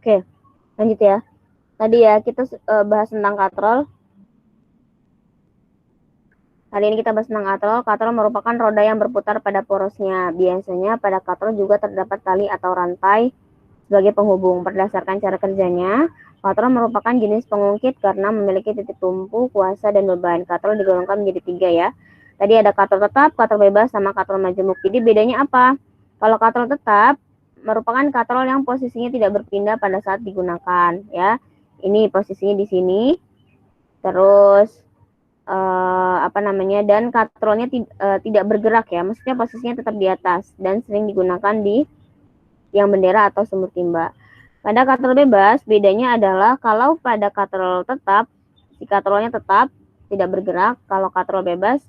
Oke, lanjut ya. Tadi ya kita bahas tentang katrol. Hari ini kita bahas tentang katrol. Katrol merupakan roda yang berputar pada porosnya. Biasanya pada katrol juga terdapat tali atau rantai sebagai penghubung. Berdasarkan cara kerjanya, katrol merupakan jenis pengungkit karena memiliki titik tumpu, kuasa, dan beban. Katrol digolongkan menjadi 3 ya. Tadi ada katrol tetap, katrol bebas, sama katrol majemuk. Jadi bedanya apa? Kalau katrol tetap merupakan katrol yang posisinya tidak berpindah pada saat digunakan ya. Ini posisinya di sini. Terus dan katrolnya tidak bergerak ya, maksudnya posisinya tetap di atas dan sering digunakan di yang bendera atau sumur timba. Pada katrol bebas, bedanya adalah kalau pada katrol tetap, si katrolnya tetap tidak bergerak. Kalau katrol bebas,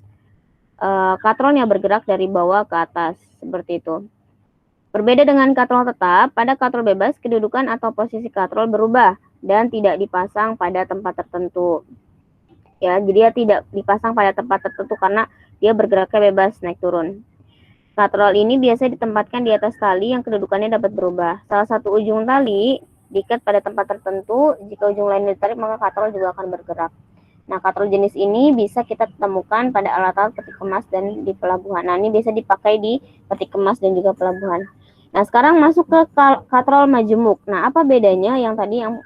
katrolnya bergerak dari bawah ke atas, seperti itu. Berbeda dengan katrol tetap, pada katrol bebas, kedudukan atau posisi katrol berubah dan tidak dipasang pada tempat tertentu. Ya, jadi dia tidak dipasang pada tempat tertentu karena dia bergeraknya bebas naik turun. Katrol ini biasanya ditempatkan di atas tali yang kedudukannya dapat berubah. Salah satu ujung tali diikat pada tempat tertentu, jika ujung lain ditarik maka katrol juga akan bergerak. Nah, katrol jenis ini bisa kita temukan pada alat-alat peti kemas dan di pelabuhan. Nah, ini biasa dipakai di peti kemas dan juga pelabuhan. Nah, sekarang masuk ke katrol majemuk. Nah, apa bedanya yang tadi yang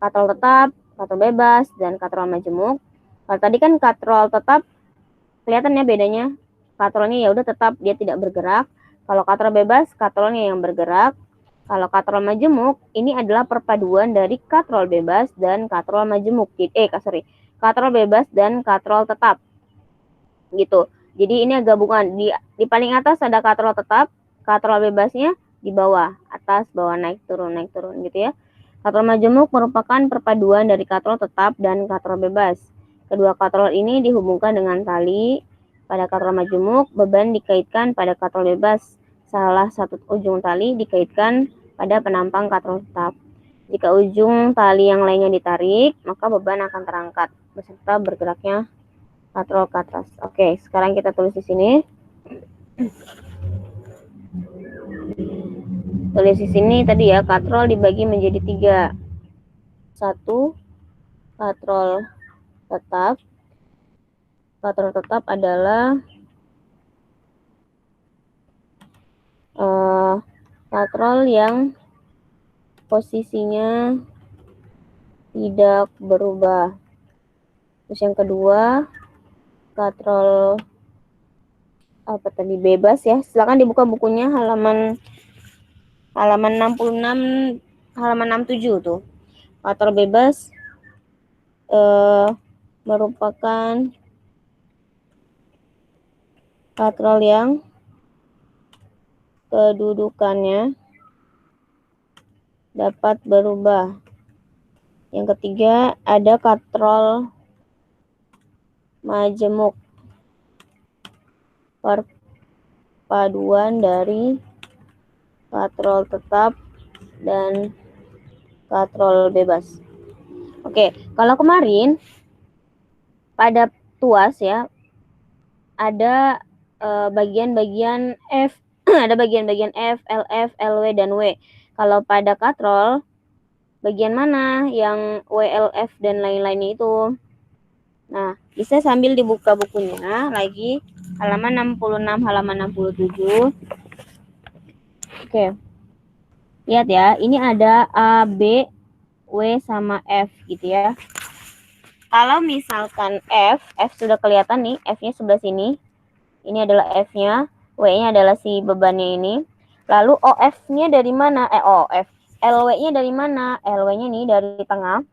katrol tetap, katrol bebas, dan katrol majemuk? Kalau tadi kan katrol tetap, kelihatan ya bedanya. Katrolnya ya udah tetap, dia tidak bergerak. Kalau katrol bebas, katrolnya yang bergerak. Kalau katrol majemuk, ini adalah perpaduan dari katrol bebas dan katrol majemuk. Katrol bebas dan katrol tetap. Gitu. Jadi ini gabungan. Di paling atas ada katrol tetap, katrol bebasnya di bawah, atas, bawah, naik turun gitu ya. Katrol majemuk merupakan perpaduan dari katrol tetap dan katrol bebas. Kedua katrol ini dihubungkan dengan tali. Pada katrol majemuk, beban dikaitkan pada katrol bebas. Salah satu ujung tali dikaitkan pada penampang katrol tetap. Jika ujung tali yang lainnya ditarik, maka beban akan terangkat beserta bergeraknya katrol ke atas. Oke, sekarang kita tulis di sini. Tulis di sini tadi ya, katrol dibagi menjadi 3. 1, katrol tetap. Katrol tetap adalah katrol yang posisinya tidak berubah. Terus yang kedua, katrol bebas ya. Silakan dibuka bukunya halaman 66, halaman 67 tuh. Katrol bebas merupakan katrol yang kedudukannya dapat berubah. Yang ketiga ada katrol majemuk, perpaduan dari katrol tetap dan katrol bebas. Oke, kalau kemarin pada tuas ya ada bagian-bagian F, ada bagian-bagian F, LF, LW, dan W. Kalau pada katrol, bagian mana yang W, LF, dan lain-lainnya itu? Nah, bisa sambil dibuka bukunya lagi, halaman 66, halaman 67. Oke. Lihat ya, ini ada A, B, W, sama F gitu ya. Kalau misalkan F sudah kelihatan nih, F-nya sebelah sini. Ini adalah F-nya, W-nya adalah si bebannya ini. Lalu OF-nya dari mana? LW-nya dari mana? LW-nya nih dari tengah.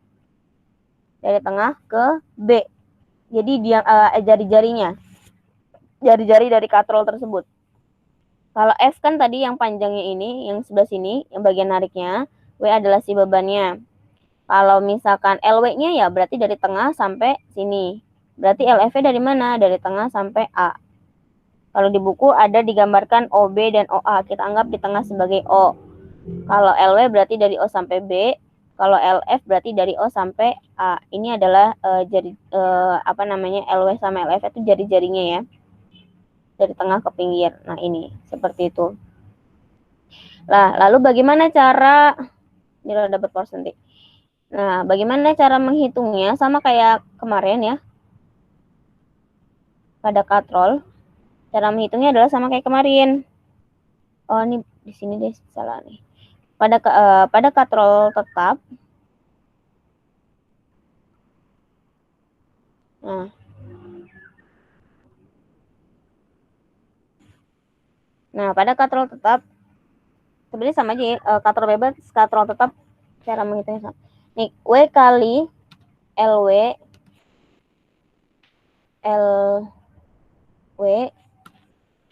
Dari tengah ke B. Jadi dia jari-jarinya. Jari-jari dari katrol tersebut. Kalau F kan tadi yang panjangnya ini, yang sebelah sini, yang bagian nariknya. W adalah si bebannya. Kalau misalkan LW-nya ya berarti dari tengah sampai sini. Berarti LF-nya dari mana? Dari tengah sampai A. Kalau di buku ada digambarkan OB dan OA. Kita anggap di tengah sebagai O. Kalau LW berarti dari O sampai B. Kalau LF berarti dari O sampai A. Ini adalah LW sama LF itu jari-jarinya ya. Dari tengah ke pinggir. Nah, ini seperti itu. Nah, lalu bagaimana cara nilai dapat persentage. Nah, bagaimana cara menghitungnya? Sama kayak kemarin ya. Pada katrol, cara menghitungnya adalah sama kayak kemarin. Oh, ini di sini deh salah nih. Pada katrol tetap. Nah, pada katrol tetap sebenarnya sama aja ya. Katrol bebas, katrol tetap cara menghitungnya sama. Nih, W kali LW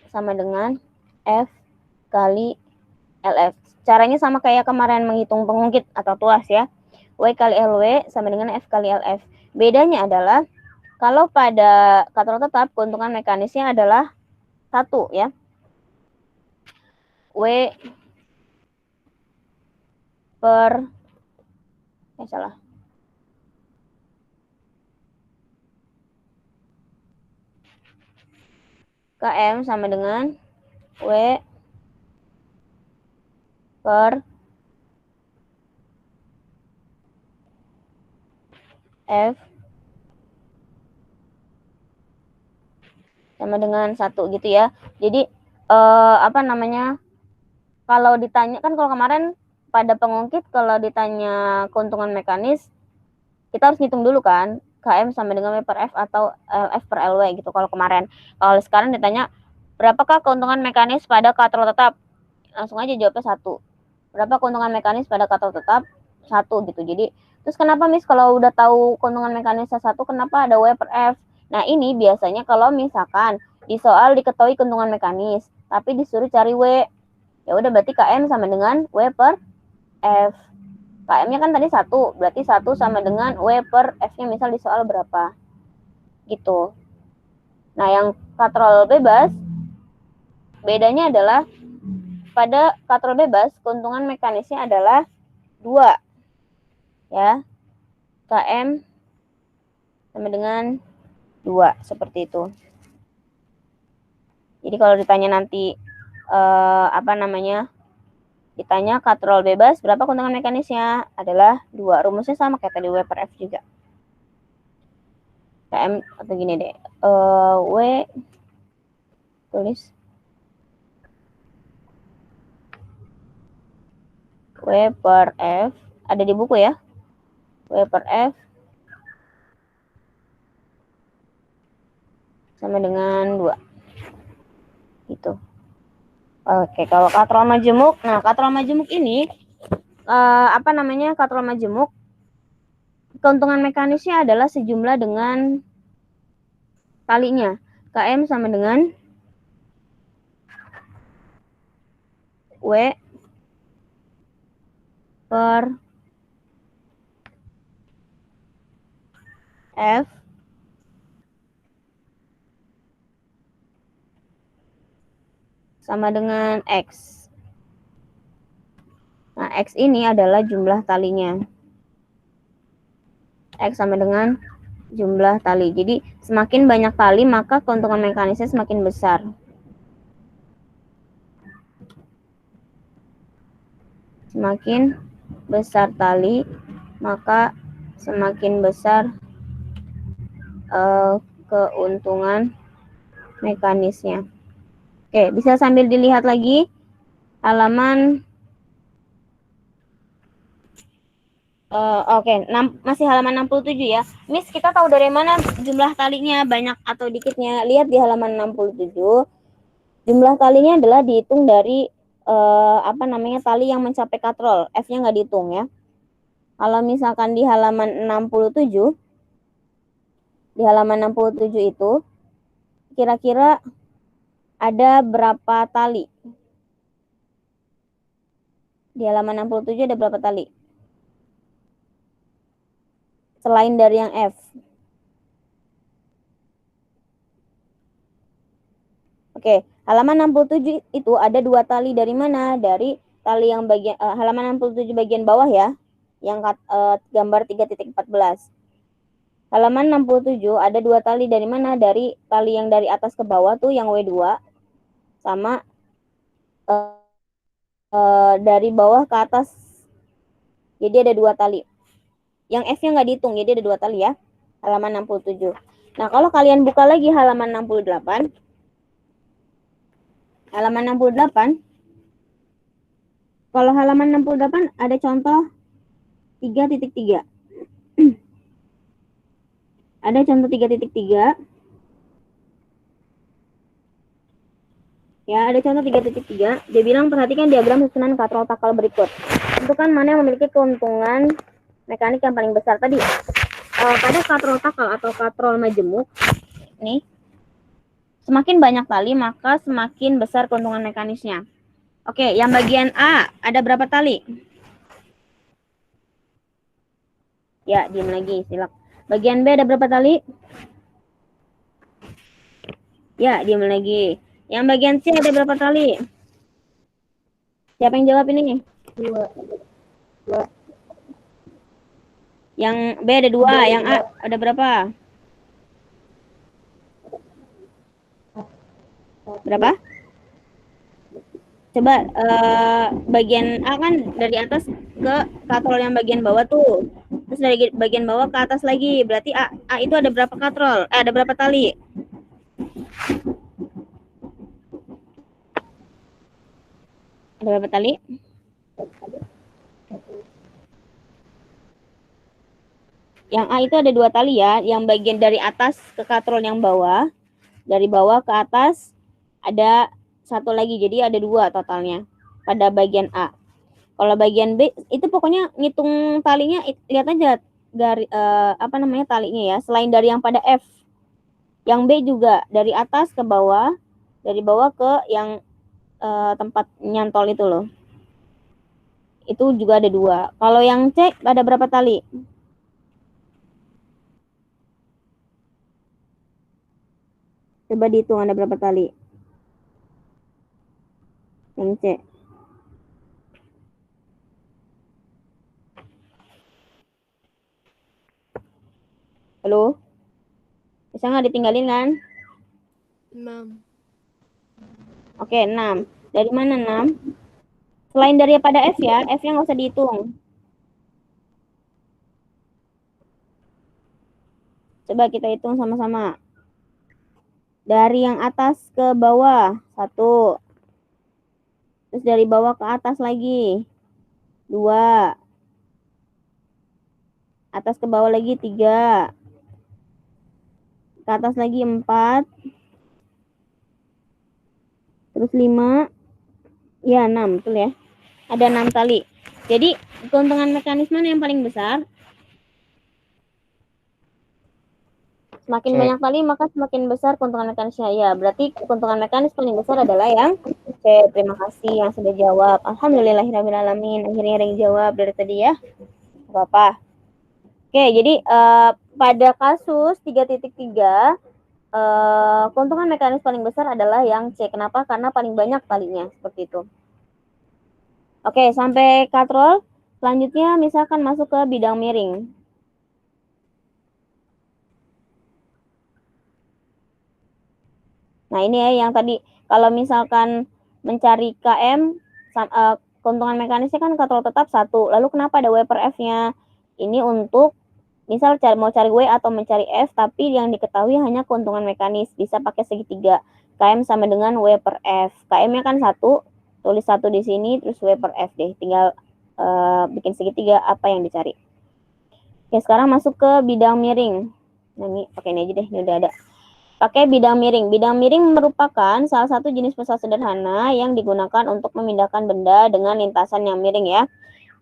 sama dengan F kali LF. Caranya sama kayak kemarin menghitung pengungkit atau tuas ya. W kali LW sama dengan F kali LF. Bedanya adalah kalau pada katrol tetap keuntungan mekanisnya adalah 1 ya. W per salah. KM sama dengan W per F sama dengan 1 gitu ya. Jadi apa namanya? Kalau ditanya kan kalau kemarin pada pengungkit kalau ditanya keuntungan mekanis kita harus ngitung dulu kan KM sama dengan W per F atau LF per LW gitu kalau kemarin. Kalau sekarang ditanya berapakah keuntungan mekanis pada katrol tetap? Langsung aja jawabnya 1. Berapa keuntungan mekanis pada katrol tetap? 1 gitu. Jadi terus kenapa Miss kalau udah tahu keuntungan mekanisnya 1 kenapa ada W per F? Nah, ini biasanya kalau misalkan di soal diketahui keuntungan mekanis tapi disuruh cari W. Ya udah berarti KM sama dengan W per F. KM-nya kan tadi 1, berarti 1 sama dengan W per F-nya misal di soal berapa. Gitu. Nah, yang katrol bebas bedanya adalah pada katrol bebas keuntungan mekanisnya adalah 2. Ya. KM sama dengan 2 seperti itu. Jadi kalau ditanya nanti ditanya katrol bebas berapa keuntungan mekanisnya adalah 2. Rumusnya sama kayak tadi W per F juga. KM atau gini deh. W tulis W per F ada di buku ya. W per F sama dengan 2. Gitu. Oke, kalau katrol majemuk, nah katrol majemuk ini katrol majemuk keuntungan mekanisnya adalah sejumlah dengan talinya. KM sama dengan W per F sama dengan X. Nah, X ini adalah jumlah talinya. X sama dengan jumlah tali. Jadi, semakin banyak tali, maka keuntungan mekanisnya semakin besar. Semakin besar tali, maka semakin besar keuntungan mekanisnya. Oke, bisa sambil dilihat lagi halaman masih halaman 67 ya. Miss, kita tahu dari mana jumlah talinya banyak atau dikitnya? Lihat di halaman 67. Jumlah talinya adalah dihitung dari tali yang mencapai katrol. F-nya nggak dihitung ya. Kalau misalkan di halaman 67, itu kira-kira ada berapa tali? Di halaman 67 ada berapa tali? Selain dari yang F. Oke, halaman 67 itu ada 2 tali dari mana? Dari tali yang bagian halaman 67 bagian bawah ya, yang gambar 3.14. Halaman 67 ada 2 tali dari mana? Dari tali yang dari atas ke bawah tuh yang W2 sama dari bawah ke atas Jadi ada 2 tali. Yang F-nya nggak dihitung, jadi ada 2 tali ya. Halaman 67. Nah, kalau kalian buka lagi halaman 68. Halaman 68. Kalau halaman 68 ada contoh 3.3. Ada contoh 3.3. Ya, ada contoh 3.3. Dia bilang perhatikan diagram susunan katrol takal berikut. Tentukan mana yang memiliki keuntungan mekanik yang paling besar tadi. Pada katrol takal atau katrol majemuk, nih, semakin banyak tali maka semakin besar keuntungan mekanisnya. Oke, yang bagian A ada berapa tali? Ya, diam lagi, silak. Bagian B ada berapa tali? Ya, diam lagi. Yang bagian C ada berapa tali? Siapa yang jawab ini? 2. Yang B ada 2, yang A ada berapa? Berapa? Coba bagian A kan dari atas ke katrol yang bagian bawah tuh. Terus dari bagian bawah ke atas lagi. Berarti A itu ada berapa katrol? Ada berapa tali? Ada berapa tali? Yang A itu ada 2 tali ya. Yang bagian dari atas ke katrol yang bawah. Dari bawah ke atas ada 1 lagi. Jadi ada 2 totalnya pada bagian A. Kalau bagian B itu pokoknya ngitung talinya, lihat aja talinya ya. Selain dari yang pada F. Yang B juga dari atas ke bawah, dari bawah ke yang tempat nyantol itu loh. Itu juga ada 2. Kalau yang C ada berapa tali? Coba dihitung ada berapa tali. Yang C. Halo? Bisa nggak ditinggalin kan? 6. Oke, 6. Dari mana 6? Selain daripada F ya, F-nya nggak usah dihitung. Coba kita hitung sama-sama. Dari yang atas ke bawah, 1. Terus dari bawah ke atas lagi, 2. Atas ke bawah lagi, 3. Ke atas lagi, 4. Terus 5. Ya, 6, betul ya. Ada 6 tali. Jadi, keuntungan mekanisme yang paling besar. Semakin banyak tali, maka semakin besar keuntungan mekanisnya. Ya, berarti keuntungan mekanis paling besar adalah yang C. Terima kasih yang sudah jawab. Alhamdulillahirrahmanirrahim. Akhirnya ada yang jawab dari tadi ya. Apa-apa. Oke, jadi pada kasus 3.3, keuntungan mekanis paling besar adalah yang C. Kenapa? Karena paling banyak talinya. Seperti itu. Oke, sampai katrol. Selanjutnya misalkan masuk ke bidang miring. Nah, ini ya yang tadi. Kalau misalkan mencari KM, keuntungan mekanisnya kan katrol tetap 1. Lalu kenapa ada W per F-nya? Ini untuk misal mau cari W atau mencari F, tapi yang diketahui hanya keuntungan mekanis. Bisa pakai segitiga. KM sama dengan W per F. KM-nya kan 1. Tulis 1 di sini, terus W per F deh. Tinggal bikin segitiga apa yang dicari. Oke, sekarang masuk ke bidang miring. Nah, ini pakai ini aja deh. Ini udah ada. Pakai bidang miring. Bidang miring merupakan salah satu jenis pesawat sederhana yang digunakan untuk memindahkan benda dengan lintasan yang miring ya.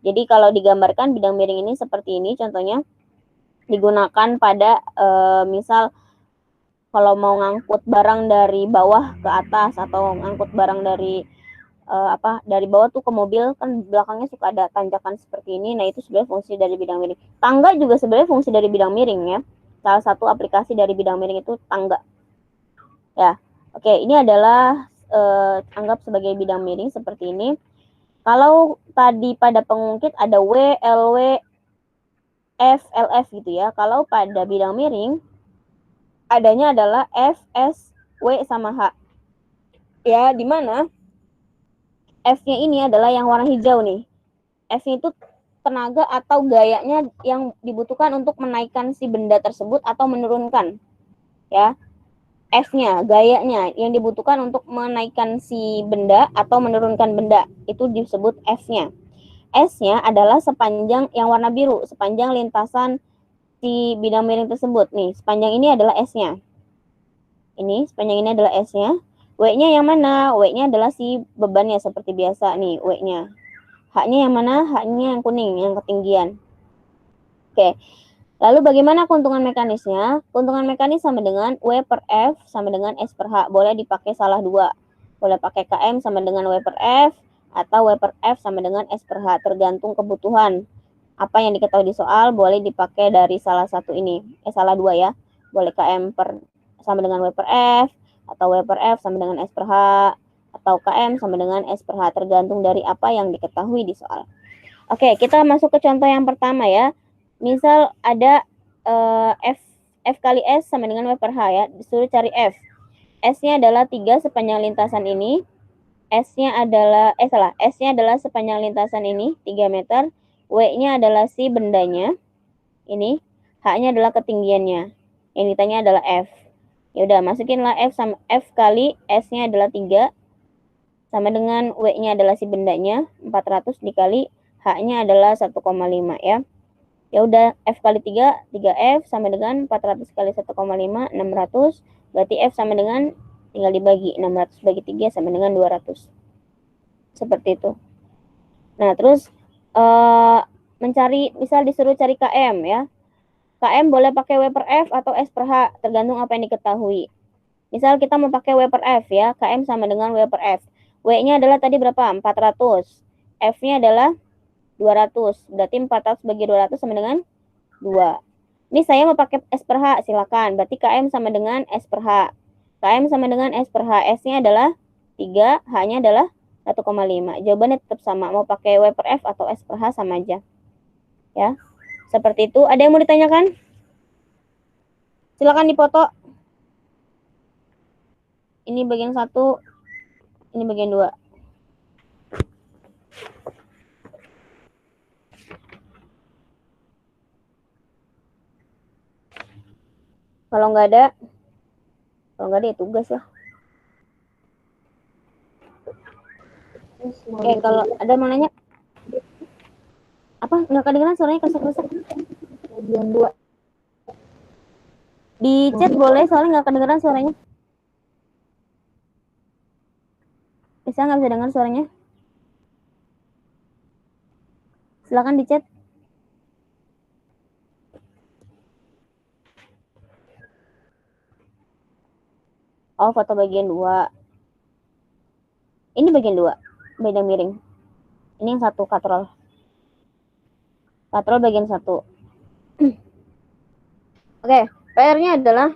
Jadi kalau digambarkan bidang miring ini seperti ini contohnya. Digunakan pada misal kalau mau ngangkut barang dari bawah ke atas atau ngangkut barang dari dari bawah tuh ke mobil, kan belakangnya suka ada tanjakan seperti ini. Nah, itu sebenarnya fungsi dari bidang miring. Tangga juga sebenarnya fungsi dari bidang miring ya. Salah satu aplikasi dari bidang miring itu tangga. Ya, oke, ini adalah anggap sebagai bidang miring seperti ini. Kalau tadi pada pengungkit ada W, LW, F, LF gitu ya. Kalau pada bidang miring adanya adalah F, S, W sama H. Ya, di mana F-nya ini adalah yang warna hijau nih. F-nya itu tenaga atau gayanya yang dibutuhkan untuk menaikkan si benda tersebut atau menurunkan. Ya. F-nya, gayanya yang dibutuhkan untuk menaikkan si benda atau menurunkan benda. Itu disebut F-nya. S-nya adalah sepanjang yang warna biru, sepanjang lintasan si bidang miring tersebut. Nih, sepanjang ini adalah S-nya. Ini, sepanjang ini adalah S-nya. W-nya yang mana? W-nya adalah si bebannya seperti biasa nih, W-nya. H-nya yang mana? H-nya yang kuning, yang ketinggian. Oke. Lalu bagaimana keuntungan mekanisnya? Keuntungan mekanis sama dengan W per F sama dengan S per H. Boleh dipakai salah dua. Boleh pakai KM sama dengan W per F atau W per F sama dengan S per H. Tergantung kebutuhan. Apa yang diketahui di soal boleh dipakai dari salah satu ini. Salah dua ya. Boleh KM sama dengan W per F atau W per F sama dengan S per H atau KM sama dengan S per H. Tergantung dari apa yang diketahui di soal. Oke, kita masuk ke contoh yang pertama ya. Misal ada F kali S sama dengan W per H ya. Disuruh cari F. S-nya adalah 3 sepanjang lintasan ini. S-nya adalah sepanjang lintasan ini 3 meter. W-nya adalah si bendanya. Ini. H-nya adalah ketinggiannya. Yang ditanya adalah F. Ya udah, masukinlah F sama F kali S-nya adalah 3 sama dengan W-nya adalah si bendanya 400 dikali H-nya adalah 1,5 ya. Ya udah, F kali 3, 3F sama dengan 400 kali 1,5, 600. Berarti F sama dengan, tinggal dibagi, 600 bagi 3 sama dengan 200. Seperti itu. Nah, terus mencari, misal disuruh cari KM ya. KM boleh pakai W per F atau S per H, tergantung apa yang diketahui. Misal kita mau pakai W per F ya, KM sama dengan W per F. W-nya adalah tadi berapa? 400. F-nya adalah 200. Berarti 400 bagi 200 sama dengan 2. Ini saya mau pakai S per H, silakan. Berarti KM sama dengan S per H. KM sama dengan S per H. S-nya adalah 3, H-nya adalah 1,5. Jawabannya tetap sama. Mau pakai W per F atau S per H sama aja. Ya. Seperti itu. Ada yang mau ditanyakan? Silakan dipoto. Ini bagian 1, ini bagian 2. Kalau nggak ada ya tugas lah. Oke, kalau ada mau nanya? Apa? Nggak kedengeran suaranya, kerusak-kerusak. Bagian 2. Di chat boleh, soalnya nggak kedengeran suaranya. Bisa nggak bisa dengar suaranya? Silakan di chat. Oh, foto bagian 2. Ini bagian 2, bidang miring. Ini yang 1, katrol. Katrol bagian 1. Oke, PR-nya adalah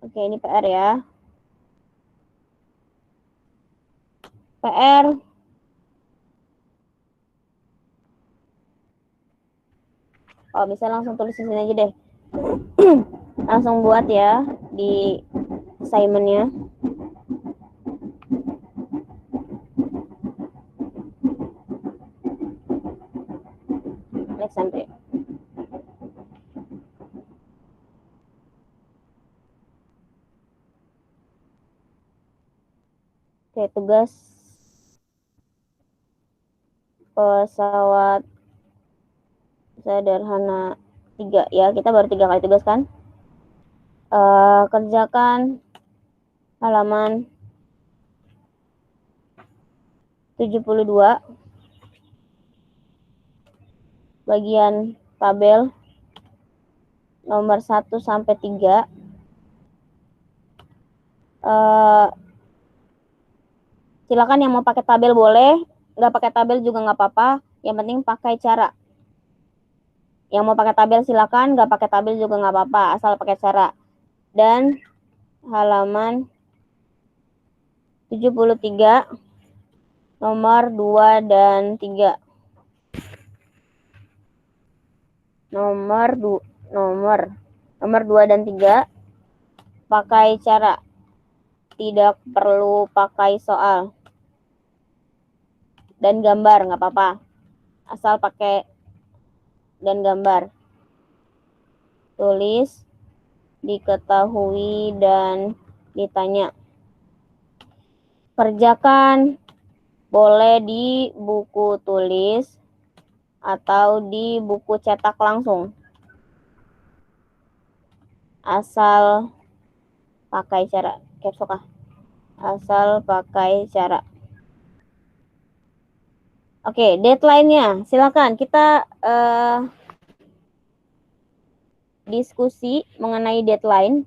Oke, ini PR ya. PR bisa langsung tulis di sini aja deh. Langsung buat ya di assignment-nya. Sampai. Oke, tugas pesawat sederhana 3 ya. Kita baru 3 kali tugas kan. Kerjakan halaman 72 bagian tabel nomor 1 sampai 3. Silakan yang mau pakai tabel boleh, nggak pakai tabel juga nggak apa-apa. Yang penting pakai cara. Yang mau pakai tabel silakan, nggak pakai tabel juga nggak apa-apa, asal pakai cara. Dan halaman 73 nomor 2 dan 3. Nomor 2 dan 3 pakai cara. tidak perlu pakai soal dan gambar, nggak apa-apa, asal pakai dan gambar. Tulis, diketahui, dan ditanya. Kerjakan boleh di buku tulis atau di buku cetak langsung, asal pakai cara asal pakai cara. Oke, deadline-nya silakan kita diskusi mengenai deadline.